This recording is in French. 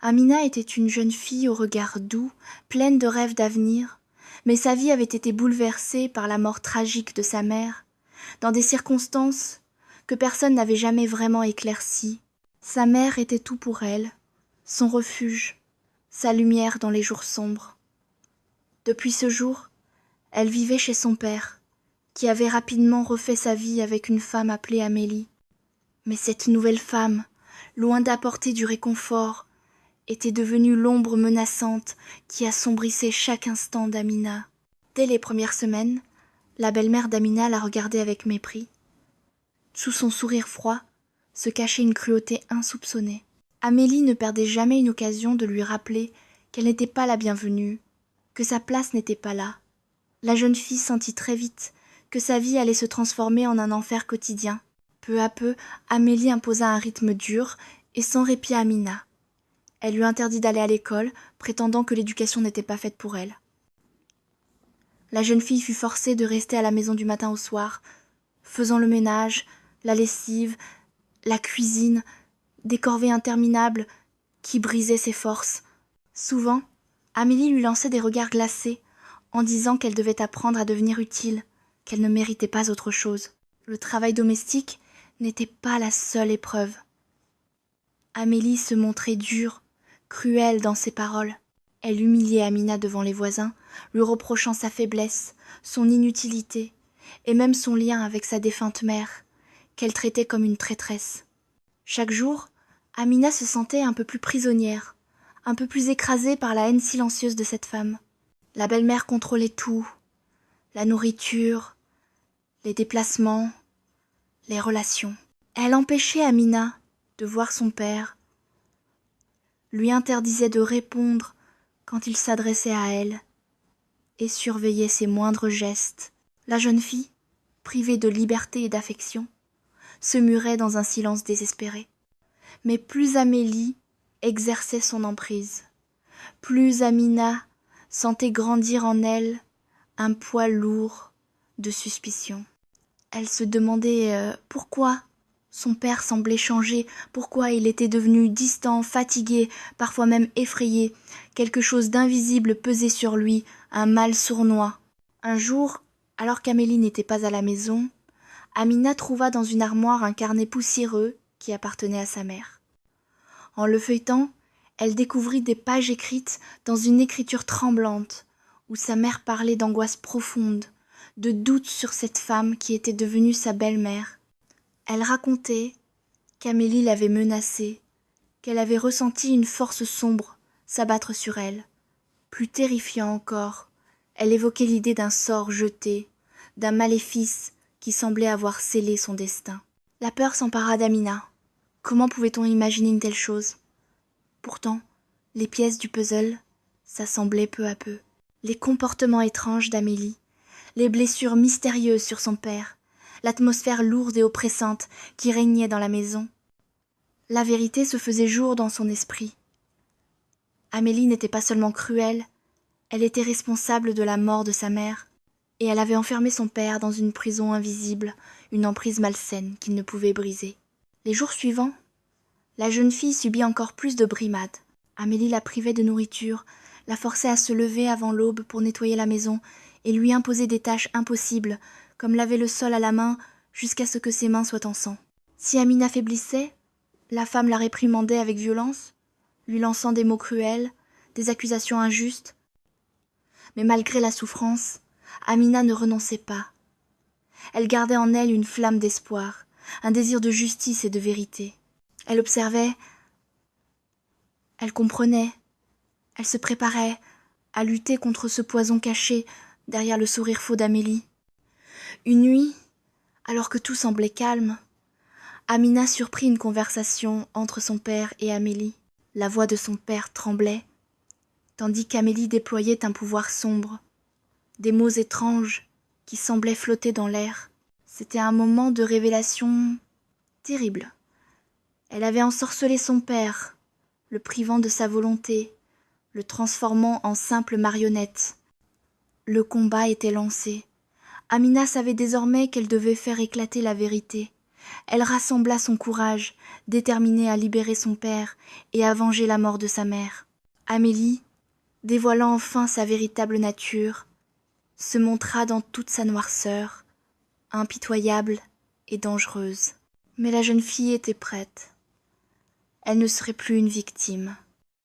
Amina était une jeune fille au regard doux, pleine de rêves d'avenir, mais sa vie avait été bouleversée par la mort tragique de sa mère, dans des circonstances que personne n'avait jamais vraiment éclaircies. Sa mère était tout pour elle, son refuge, sa lumière dans les jours sombres. Depuis ce jour, elle vivait chez son père, qui avait rapidement refait sa vie avec une femme appelée Amélie. Mais cette nouvelle femme, loin d'apporter du réconfort, était devenue l'ombre menaçante qui assombrissait chaque instant d'Amina. Dès les premières semaines, la belle-mère d'Amina la regardait avec mépris. Sous son sourire froid se cachait une cruauté insoupçonnée. Amélie ne perdait jamais une occasion de lui rappeler qu'elle n'était pas la bienvenue, que sa place n'était pas là. La jeune fille sentit très vite que sa vie allait se transformer en un enfer quotidien. Peu à peu, Amélie imposa un rythme dur et sans répit à Amina. Elle lui interdit d'aller à l'école, prétendant que l'éducation n'était pas faite pour elle. La jeune fille fut forcée de rester à la maison du matin au soir, faisant le ménage, la lessive, la cuisine, des corvées interminables qui brisaient ses forces. Souvent, Amélie lui lançait des regards glacés, en disant qu'elle devait apprendre à devenir utile, qu'elle ne méritait pas autre chose. Le travail domestique n'était pas la seule épreuve. Amélie se montrait dure, cruelle dans ses paroles. Elle humiliait Amina devant les voisins, lui reprochant sa faiblesse, son inutilité, et même son lien avec sa défunte mère, qu'elle traitait comme une traîtresse. Chaque jour, Amina se sentait un peu plus prisonnière, un peu plus écrasée par la haine silencieuse de cette femme. La belle-mère contrôlait tout, la nourriture, les déplacements, les relations. Elle empêchait Amina de voir son père, lui interdisait de répondre quand il s'adressait à elle, et surveillait ses moindres gestes. La jeune fille, privée de liberté et d'affection, se murait dans un silence désespéré. Mais plus Amélie exerçait son emprise, plus Amina sentait grandir en elle un poids lourd de suspicion. Elle se demandait pourquoi son père semblait changer, pourquoi il était devenu distant, fatigué, parfois même effrayé. Quelque chose d'invisible pesait sur lui, un mal sournois. Un jour, alors qu'Amélie n'était pas à la maison, Amina trouva dans une armoire un carnet poussiéreux qui appartenait à sa mère. En le feuilletant, elle découvrit des pages écrites dans une écriture tremblante, où sa mère parlait d'angoisse profonde, de doute sur cette femme qui était devenue sa belle-mère. Elle racontait qu'Amélie l'avait menacée, qu'elle avait ressenti une force sombre s'abattre sur elle. Plus terrifiant encore, elle évoquait l'idée d'un sort jeté, d'un maléfice qui semblait avoir scellé son destin. La peur s'empara d'Amina. Comment pouvait-on imaginer une telle chose ? Pourtant, les pièces du puzzle s'assemblaient peu à peu. Les comportements étranges d'Amélie, les blessures mystérieuses sur son père, l'atmosphère lourde et oppressante qui régnait dans la maison. La vérité se faisait jour dans son esprit. Amélie n'était pas seulement cruelle, elle était responsable de la mort de sa mère, et elle avait enfermé son père dans une prison invisible, une emprise malsaine qu'il ne pouvait briser. Les jours suivants, la jeune fille subit encore plus de brimades. Amélie la privait de nourriture, la forçait à se lever avant l'aube pour nettoyer la maison et lui imposait des tâches impossibles, comme laver le sol à la main jusqu'à ce que ses mains soient en sang. Si Amina faiblissait, la femme la réprimandait avec violence, lui lançant des mots cruels, des accusations injustes. Mais malgré la souffrance, Amina ne renonçait pas. Elle gardait en elle une flamme d'espoir, un désir de justice et de vérité. Elle observait, elle comprenait, elle se préparait à lutter contre ce poison caché derrière le sourire faux d'Amélie. Une nuit, alors que tout semblait calme, Amina surprit une conversation entre son père et Amélie. La voix de son père tremblait, tandis qu'Amélie déployait un pouvoir sombre, des mots étranges qui semblaient flotter dans l'air. C'était un moment de révélation terrible. Elle avait ensorcelé son père, le privant de sa volonté, le transformant en simple marionnette. Le combat était lancé. Amina savait désormais qu'elle devait faire éclater la vérité, Elle rassembla son courage, déterminée à libérer son père et à venger la mort de sa mère. Amélie, dévoilant enfin sa véritable nature, se montra dans toute sa noirceur, impitoyable et dangereuse. Mais la jeune fille était prête. Elle ne serait plus une victime.